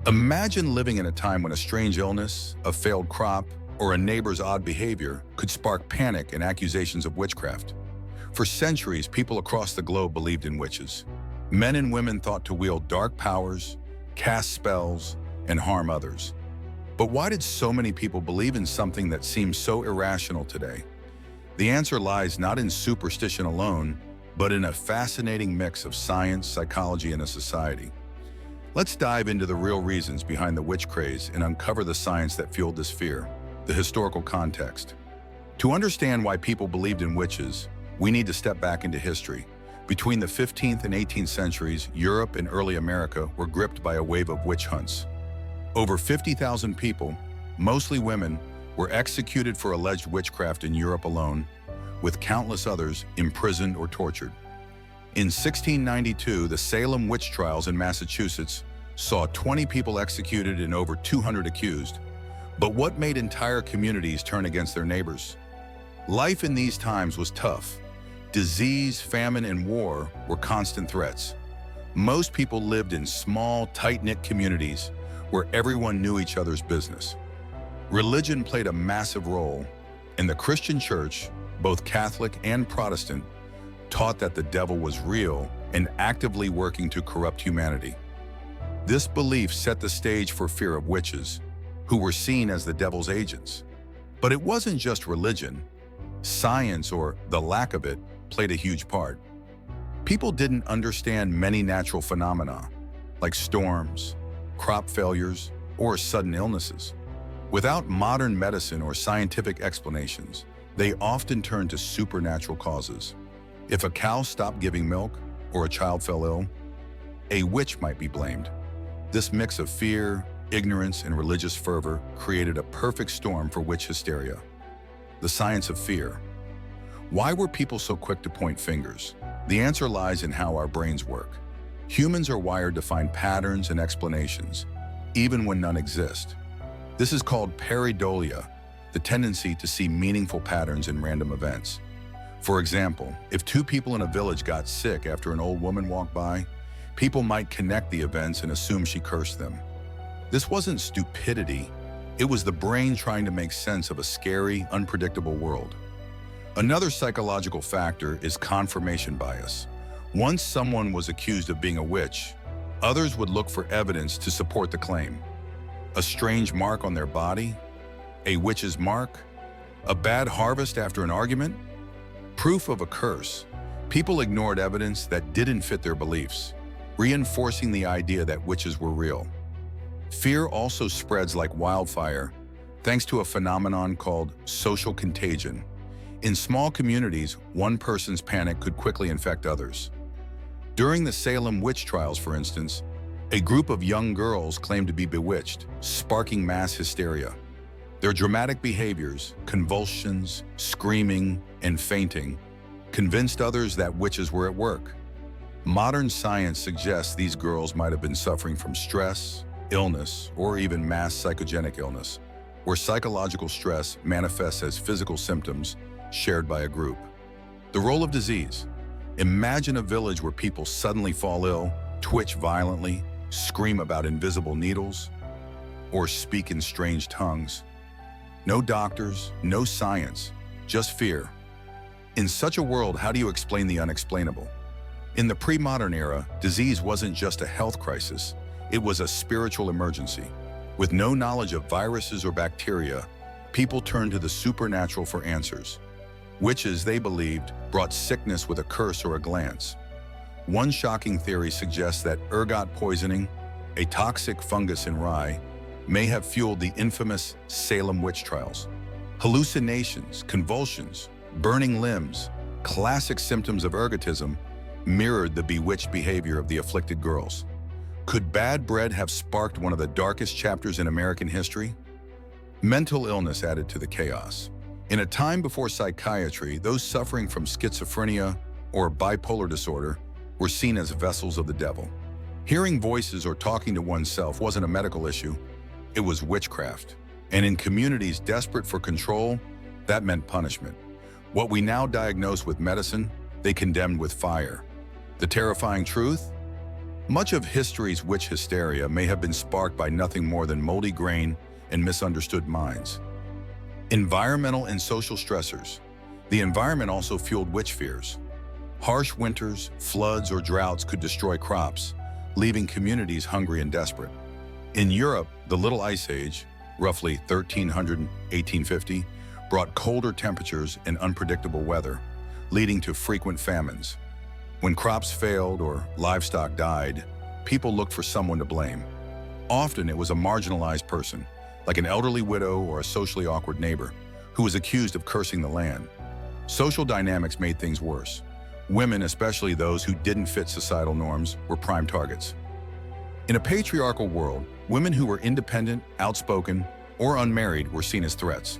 Imagine living in a time when a strange illness, a failed crop, or a neighbor's odd behavior could spark panic and accusations of witchcraft. For centuries, people across the globe believed in witches. Men and women thought to wield dark powers, cast spells, and harm others. But why did so many people believe in something that seems so irrational today? The answer lies not in superstition alone, but in a fascinating mix of science, psychology, and a society. Let's dive into the real reasons behind the witch craze and uncover the science that fueled this fear, the historical context. To understand why people believed in witches, we need to step back into history. Between the 15th and 18th centuries, Europe and early America were gripped by a wave of witch hunts. Over 50,000 people, mostly women, were executed for alleged witchcraft in Europe alone, with countless others imprisoned or tortured. In 1692, the Salem witch trials in Massachusetts saw 20 people executed and over 200 accused. But what made entire communities turn against their neighbors? Life in these times was tough. Disease, famine, and war were constant threats. Most people lived in small, tight-knit communities where everyone knew each other's business. Religion played a massive role, and the Christian church, both Catholic and Protestant, taught that the devil was real and actively working to corrupt humanity. This belief set the stage for fear of witches, who were seen as the devil's agents. But it wasn't just religion. Science, or the lack of it, played a huge part. People didn't understand many natural phenomena, like storms, crop failures, or sudden illnesses. Without modern medicine or scientific explanations, they often turned to supernatural causes. If a cow stopped giving milk or a child fell ill, a witch might be blamed. This mix of fear, ignorance, and religious fervor created a perfect storm for witch hysteria. The science of fear. Why were people so quick to point fingers? The answer lies in how our brains work. Humans are wired to find patterns and explanations, even when none exist. This is called Pareidolia, the tendency to see meaningful patterns in random events. For example, if two people in a village got sick after an old woman walked by, people might connect the events and assume she cursed them. This wasn't stupidity. It was the brain trying to make sense of a scary, unpredictable world. Another psychological factor is confirmation bias. Once someone was accused of being a witch, others would look for evidence to support the claim. A strange mark on their body? A witch's mark? A bad harvest after an argument? Proof of a curse. People ignored evidence that didn't fit their beliefs, reinforcing the idea that witches were real. Fear also spreads like wildfire, thanks to a phenomenon called social contagion. In small communities, one person's panic could quickly infect others. During the Salem witch trials, for instance, a group of young girls claimed to be bewitched, sparking mass hysteria. Their dramatic behaviors, convulsions, screaming, and fainting, convinced others that witches were at work. Modern science suggests these girls might have been suffering from stress, illness, or even mass psychogenic illness, where psychological stress manifests as physical symptoms shared by a group. The role of disease. Imagine a village where people suddenly fall ill, twitch violently, scream about invisible needles, or speak in strange tongues. No doctors, no science, just fear. In such a world, how do you explain the unexplainable? In the pre-modern era, disease wasn't just a health crisis, it was a spiritual emergency. With no knowledge of viruses or bacteria, people turned to the supernatural for answers. Witches, they believed, brought sickness with a curse or a glance. One shocking theory suggests that ergot poisoning, a toxic fungus in rye, may have fueled the infamous Salem witch trials. Hallucinations, convulsions, burning limbs, classic symptoms of ergotism, mirrored the bewitched behavior of the afflicted girls. Could bad bread have sparked one of the darkest chapters in American history? Mental illness added to the chaos. In a time before psychiatry, those suffering from schizophrenia or bipolar disorder were seen as vessels of the devil. Hearing voices or talking to oneself wasn't a medical issue, it was witchcraft. And in communities desperate for control, that meant punishment. What we now diagnose with medicine, they condemned with fire. The terrifying truth? Much of history's witch hysteria may have been sparked by nothing more than moldy grain and misunderstood minds. Environmental and social stressors. The environment also fueled witch fears. Harsh winters, floods, or droughts could destroy crops, leaving communities hungry and desperate. In Europe, the Little Ice Age, roughly 1300 to 1850, brought colder temperatures and unpredictable weather, leading to frequent famines. When crops failed or livestock died, people looked for someone to blame. Often it was a marginalized person, like an elderly widow or a socially awkward neighbor, who was accused of cursing the land. Social dynamics made things worse. Women, especially those who didn't fit societal norms, were prime targets. In a patriarchal world, women who were independent, outspoken, or unmarried were seen as threats.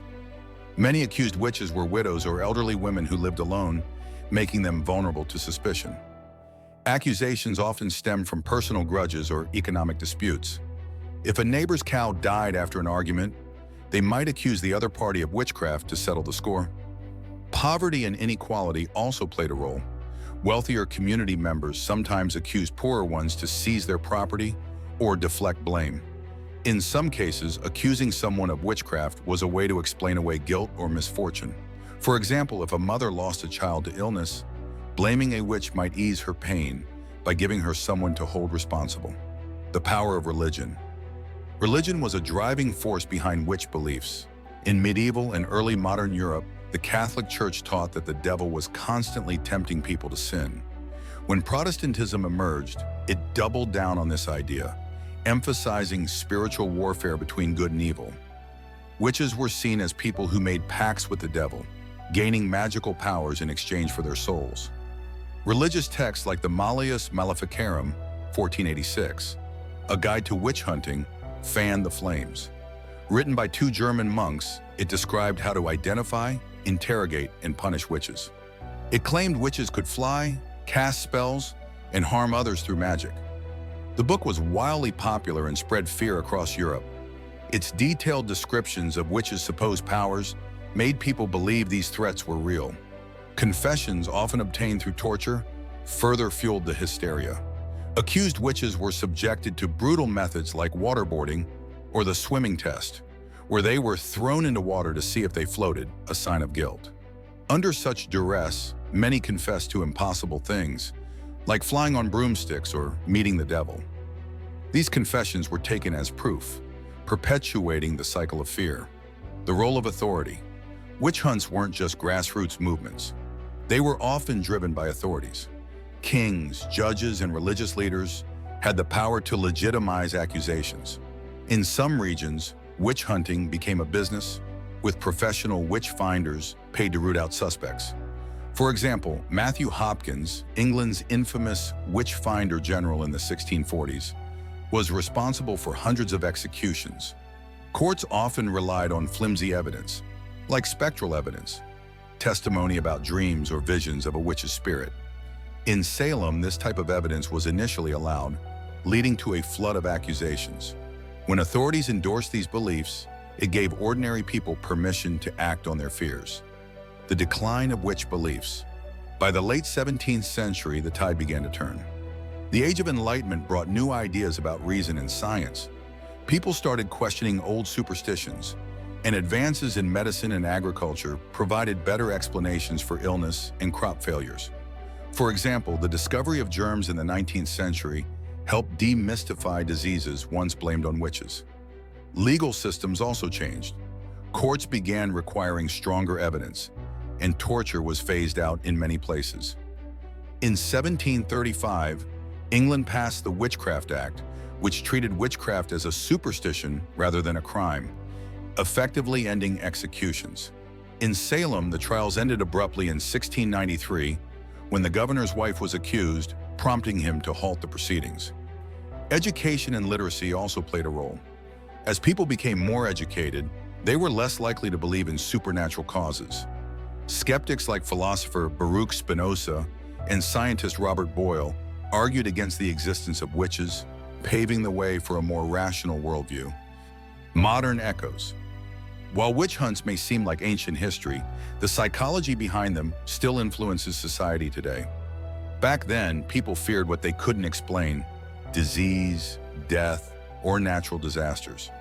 Many accused witches were widows or elderly women who lived alone, making them vulnerable to suspicion. Accusations often stemmed from personal grudges or economic disputes. If a neighbor's cow died after an argument, they might accuse the other party of witchcraft to settle the score. Poverty and inequality also played a role. Wealthier community members sometimes accused poorer ones to seize their property or deflect blame. In some cases, accusing someone of witchcraft was a way to explain away guilt or misfortune. For example, if a mother lost a child to illness, blaming a witch might ease her pain by giving her someone to hold responsible. The power of religion. Religion was a driving force behind witch beliefs. In medieval and early modern Europe, the Catholic Church taught that the devil was constantly tempting people to sin. When Protestantism emerged, it doubled down on this idea, emphasizing spiritual warfare between good and evil. Witches were seen as people who made pacts with the devil, gaining magical powers in exchange for their souls. Religious texts like the Malleus Maleficarum, 1486, a guide to witch hunting, fanned the flames. Written by two German monks, it described how to identify, interrogate, and punish witches. It claimed witches could fly, cast spells, and harm others through magic. The book was wildly popular and spread fear across Europe. Its detailed descriptions of witches' supposed powers made people believe these threats were real. Confessions, often obtained through torture, further fueled the hysteria. Accused witches were subjected to brutal methods like waterboarding or the swimming test, where they were thrown into water to see if they floated, a sign of guilt. Under such duress, many confessed to impossible things, like flying on broomsticks or meeting the devil. These confessions were taken as proof, perpetuating the cycle of fear. The role of authority. Witch hunts weren't just grassroots movements. They were often driven by authorities. Kings, judges, and religious leaders had the power to legitimize accusations. In some regions, witch hunting became a business, with professional witch finders paid to root out suspects. For example, Matthew Hopkins, England's infamous witch finder general in the 1640s, was responsible for hundreds of executions. Courts often relied on flimsy evidence, like spectral evidence, testimony about dreams or visions of a witch's spirit. In Salem, this type of evidence was initially allowed, leading to a flood of accusations. When authorities endorsed these beliefs, it gave ordinary people permission to act on their fears. The decline of witch beliefs. By the late 17th century, the tide began to turn. The Age of Enlightenment brought new ideas about reason and science. People started questioning old superstitions, and advances in medicine and agriculture provided better explanations for illness and crop failures. For example, the discovery of germs in the 19th century helped demystify diseases once blamed on witches. Legal systems also changed. Courts began requiring stronger evidence, and torture was phased out in many places. In 1735, England passed the Witchcraft Act, which treated witchcraft as a superstition rather than a crime, effectively ending executions. In Salem, the trials ended abruptly in 1693 when the governor's wife was accused, prompting him to halt the proceedings. Education and literacy also played a role. As people became more educated, they were less likely to believe in supernatural causes. Skeptics like philosopher Baruch Spinoza and scientist Robert Boyle argued against the existence of witches, paving the way for a more rational worldview. Modern echoes. While witch hunts may seem like ancient history, the psychology behind them still influences society today. Back then, people feared what they couldn't explain, disease, death, or natural disasters.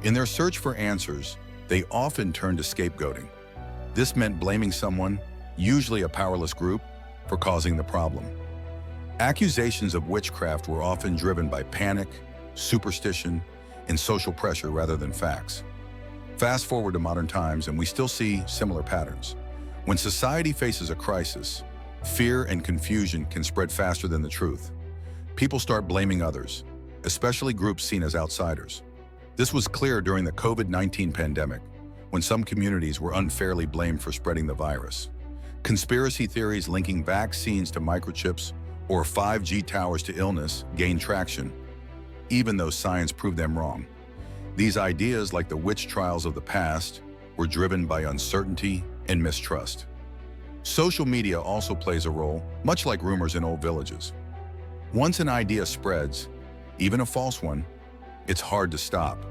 In their search for answers, they often turned to scapegoating. This meant blaming someone, usually a powerless group, for causing the problem. Accusations of witchcraft were often driven by panic, superstition, and social pressure rather than facts. Fast forward to modern times and we still see similar patterns. When society faces a crisis, fear and confusion can spread faster than the truth. People start blaming others, especially groups seen as outsiders. This was clear during the COVID-19 pandemic, when some communities were unfairly blamed for spreading the virus. Conspiracy theories linking vaccines to microchips or 5G towers to illness gained traction, even though science proved them wrong. These ideas, like the witch trials of the past, were driven by uncertainty and mistrust. Social media also plays a role, much like rumors in old villages. Once an idea spreads, even a false one, it's hard to stop.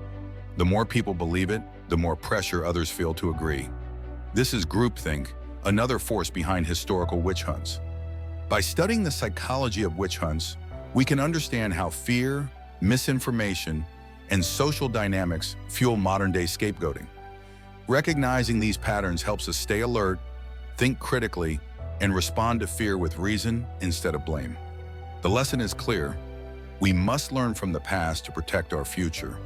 The more people believe it, the more pressure others feel to agree. This is groupthink, another force behind historical witch hunts. By studying the psychology of witch hunts, we can understand how fear, misinformation, and social dynamics fuel modern-day scapegoating. Recognizing these patterns helps us stay alert, think critically, and respond to fear with reason instead of blame. The lesson is clear. We must learn from the past to protect our future.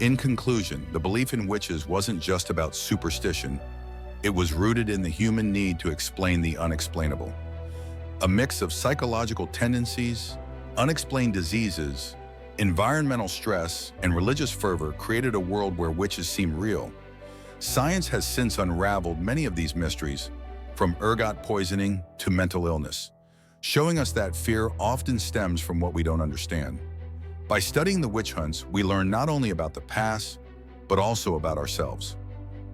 In conclusion, the belief in witches wasn't just about superstition. It was rooted in the human need to explain the unexplainable. A mix of psychological tendencies, unexplained diseases, environmental stress, and religious fervor created a world where witches seem real. Science has since unraveled many of these mysteries, from ergot poisoning to mental illness, showing us that fear often stems from what we don't understand. By studying the witch hunts, we learn not only about the past, but also about ourselves.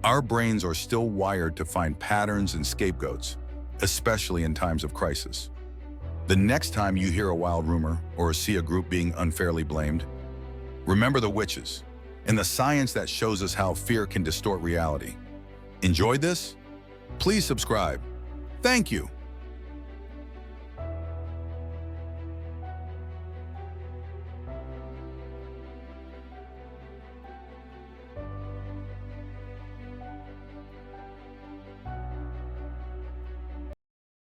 Our brains are still wired to find patterns and scapegoats, especially in times of crisis. The next time you hear a wild rumor or see a group being unfairly blamed, remember the witches and the science that shows us how fear can distort reality. Enjoyed this? Please subscribe. Thank you.